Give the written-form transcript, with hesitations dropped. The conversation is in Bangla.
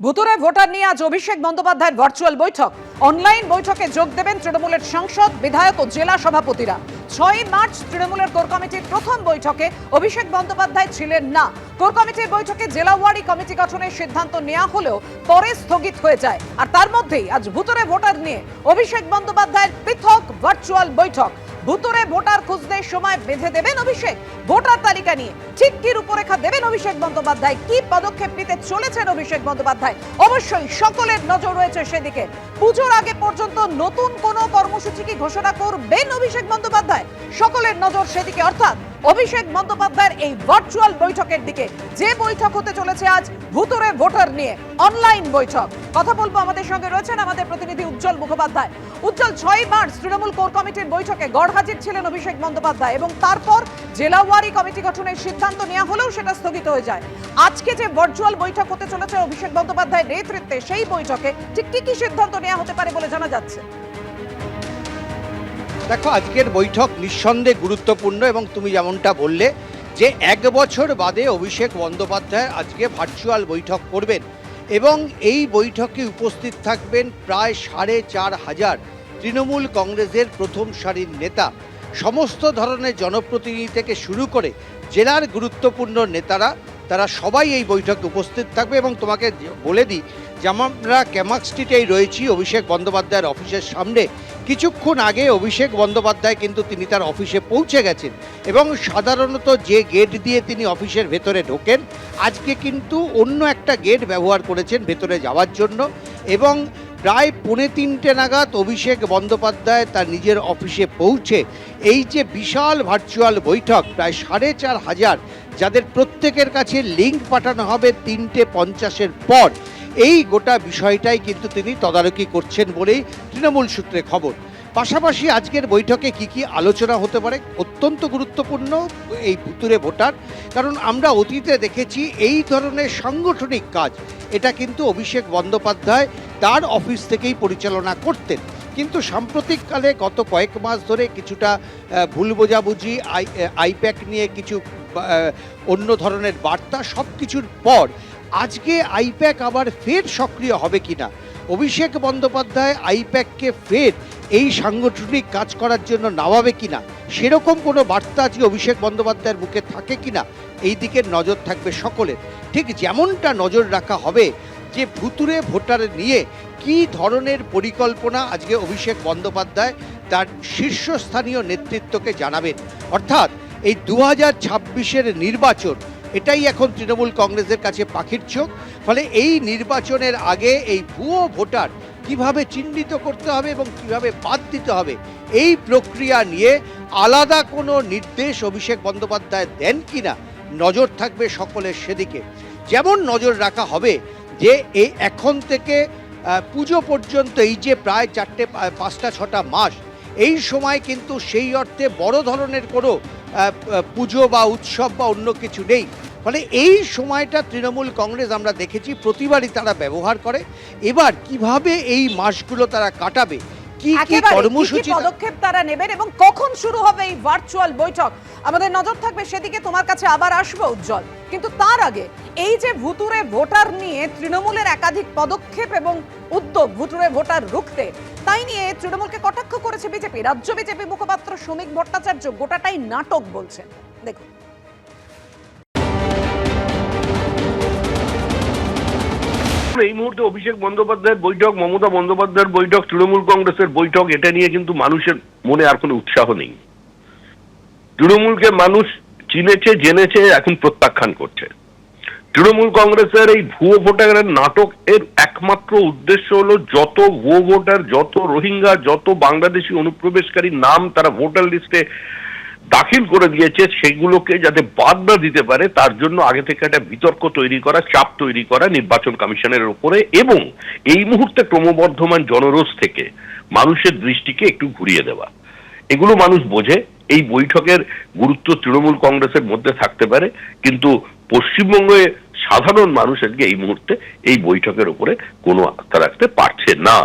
ভুতুরে ভোটার নিয়ে আজ অভিষেক বন্দ্যোপাধ্যায়ের ভার্চুয়াল বৈঠক। অনলাইন বৈঠকে যোগ দেবেন তৃণমূলের সাংসদ, বিধায়ক ও জেলা সভাপতিরা। 6 মার্চ তৃণমূলের কোর কমিটির প্রথম বৈঠকে অভিষেক বন্দ্যোপাধ্যায় ছিলেন না। কোর কমিটির বৈঠকে জেলাওয়ারি কমিটি গঠনের সিদ্ধান্ত নেওয়া হলেও পরে স্থগিত হয়ে যায়। আর তার মধ্যেই আজ ভুতুরে ভোটার নিয়ে অভিষেক বন্দ্যোপাধ্যায়ের পৃথক ভার্চুয়াল বৈঠক। ভুতুরে ভোটার খুঁজতে সময় বেঁধে দেবেন অভিষেক। ভোটার তালিকা নিয়ে ঠিক কি রূপরেখা দেবেন অভিষেক বন্দ্যোপাধ্যায়, কি পদক্ষেপ নিতে চলেছেন অভিষেক বন্দ্যোপাধ্যায়, অবশ্যই সকলের নজর রয়েছে সেদিকে। পুজোর আগে পর্যন্ত নতুন কোনো কর্মসূচি কি ঘোষণা করবেন অভিষেক বন্দ্যোপাধ্যায়, সকলের নজর সেদিকে। অর্থাৎ অভিষেক বন্দ্যোপাধ্যায়ের এই ভার্চুয়াল বৈঠকের দিকে, যে বৈঠক হতে চলেছে আজ ভুতুরে ভোটার নিয়ে অনলাইন বৈঠক। কথা বলবো, আমাদের সঙ্গে রয়েছেন আমাদের প্রতিনিধি উজ্জ্বল মুখোপাধ্যায়। উজ্জ্বল, 6 মার্চ তৃণমূল কোর কমিটির বৈঠকে গড়হাজির ছিলেন অভিষেক বন্দ্যোপাধ্যায় এবং তারপর জেলাওয়ারি কমিটি গঠনের সিদ্ধান্ত নেওয়া হলেও সেটা স্থগিত হয়ে যায়। আজকে যে ভার্চুয়াল বৈঠক হতে চলেছে অভিষেক বন্দ্যোপাধ্যায়ের নেতৃত্বে, সেই বৈঠকে ঠিক কি সিদ্ধান্ত নেওয়া হতে পারে বলে জানা যাচ্ছে? দেখো, আজকের বৈঠক নিঃসন্দেহে গুরুত্বপূর্ণ এবং তুমি যেমনটা বললে যে 1 বছর বাদে অভিষেক বন্দ্যোপাধ্যায় আজকে ভার্চুয়াল বৈঠক করবেন এবং এই বৈঠকে উপস্থিত থাকবেন প্রায় 4,500 তৃণমূল কংগ্রেসের প্রথম সারির নেতা। সমস্ত ধরনের জনপ্রতিনিধি থেকে শুরু করে জেলার গুরুত্বপূর্ণ নেতারা, তারা সবাই এই বৈঠকে উপস্থিত থাকবে। এবং তোমাকে বলে দিই যে আমরা ক্যামাক স্ট্রিটেই রয়েছি অভিষেক বন্দ্যোপাধ্যায়ের অফিসের সামনে। কিছুক্ষণ আগে অভিষেক বন্দ্যোপাধ্যায় কিন্তু তিনি তার অফিসে পৌঁছে গেছেন এবং সাধারণত যে গেট দিয়ে তিনি অফিসের ভেতরে ঢোকেন, আজকে কিন্তু অন্য একটা গেট ব্যবহার করেছেন ভেতরে যাওয়ার জন্য। এবং প্রায় 3:45 নাগাদ অভিষেক বন্দ্যোপাধ্যায় তার নিজের অফিসে পৌঁছে এই যে বিশাল ভার্চুয়াল বৈঠক, প্রায় 4,500 যাদের প্রত্যেকের কাছে লিঙ্ক পাঠানো হবে 3:50 পর, এই গোটা বিষয়টাই কিন্তু তিনি তদারকি করছেন বলেই তৃণমূল সূত্রে খবর। পাশাপাশি আজকের বৈঠকে কি আলোচনা হতে পারে, অত্যন্ত গুরুত্বপূর্ণ এই ভুতুরে ভোটার। কারণ আমরা অতীতে দেখেছি এই ধরনের সাংগঠনিক কাজ এটা কিন্তু অভিষেক বন্দ্যোপাধ্যায় তার অফিস থেকেই পরিচালনা করতেন। কিন্তু সাম্প্রতিককালে গত কয়েক মাস ধরে কিছুটা ভুল বোঝাবুঝি, আইপ্যাক নিয়ে কিছু অন্য ধরনের বার্তা, সব কিছুর পর আজকে আইপ্যাক আবার ফের সক্রিয় হবে কিনা, অভিষেক বন্দ্যোপাধ্যায় আইপ্যাককে ফের এই সাংগঠনিক কাজ করার জন্য নামাবে কিনা, সেরকম কোনো বার্তা আজকে অভিষেক বন্দ্যোপাধ্যায়ের মুখে থাকে কিনা, এই দিকের নজর থাকবে সকলের। ঠিক যেমনটা নজর রাখা হবে যে ভুতুরে ভোটার নিয়ে কি ধরনের পরিকল্পনা আজকে অভিষেক বন্দ্যোপাধ্যায় তার শীর্ষস্থানীয় নেতৃত্বকে জানাবেন। অর্থাৎ এই 2026-এর নির্বাচন, এটাই এখন তৃণমূল কংগ্রেসের কাছে পাখির চোখ। ফলে এই নির্বাচনের আগে এই ভুয়ো ভোটার কিভাবে চিহ্নিত করতে হবে এবং কিভাবে বাদ দিতে হবে, এই প্রক্রিয়া নিয়ে আলাদা কোনো নির্দেশ অভিষেক বন্দ্যোপাধ্যায় দেন কিনা, নজর থাকবে সকলের সেদিকে। যেমন নজর রাখা হবে যে এই এখন থেকে পুজো পর্যন্ত এই যে প্রায় 5-6 মাস, এই সময় কিন্তু সেই অর্থে বড় ধরনের কোনো পুজো বা উৎসব বা অন্য কিছু নেই। ফলে এই সময়টা তৃণমূল কংগ্রেস আমরা দেখেছি প্রতিবারই তারা ব্যবহার করে। এবার কিভাবে এই মাসগুলো তারা কাটাবে, কি কর্মসূচি পদক্ষেপ তারা নেবেন এবং কখন শুরু হবে এই ভার্চুয়াল বৈঠক, আমাদের নজর থাকবে সেদিকে। তোমার কাছে আবার আসবো উজ্জ্বল, কিন্তু তার আগে এই যে ভুতুরে ভোটার নিয়ে তৃণমূলের একাধিক পদক্ষেপ এবং উদ্যোগ ভুতুরে ভোটার রুখতে, তাই নিয়ে তৃণমূলকে কটাক্ষ করেছে বিজেপি। রাজ্য বিজেপি মুখপাত্র শ্রমিক ভট্টাচার্য গোটাটাই নাটক বলছেন, দেখুন। এই মুহূর্তে অভিষেক বন্দ্যোপাধ্যায়ের বৈঠক, মমতা বন্দ্যোপাধ্যায়ের বৈঠক, তৃণমূল কংগ্রেসের বৈঠক, এটা নিয়ে কিন্তু মানুষের মনে আর কোনো উৎসাহ নেই। তৃণমূলকে মানুষ চিনেছে, জেনেছে, এখন প্রত্যাখ্যান করছে। তৃণমূল কংগ্রেসের এই ভুয়ো ভোটারের নাটক এর একমাত্র উদ্দেশ্য হলো যত ভুয়ো ভোটার, যত রোহিঙ্গা, যত বাংলাদেশি অনুপ্রবেশকারী নাম তারা ভোটার লিস্টে দাখিল করে দিয়েছে, সেগুলোকে যাতে বাদ না দিতে পারে তার জন্য আগে থেকে একটা বিতর্ক তৈরি করা, চাপ তৈরি করা নির্বাচন কমিশনের উপরে, এবং এই মুহূর্তে ক্রমবর্ধমান জনরোষ থেকে মানুষের দৃষ্টিকে একটু ঘুরিয়ে দেওয়া। এগুলো মানুষ বোঝে। এই বৈঠকের গুরুত্ব তৃণমূল কংগ্রেসের মধ্যে থাকতে পারে, কিন্তু পশ্চিমবঙ্গে সাধারণ মানুষ আজকে এই মুহূর্তে এই বৈঠকের উপরে কোনো আস্থা রাখতে পারছে না।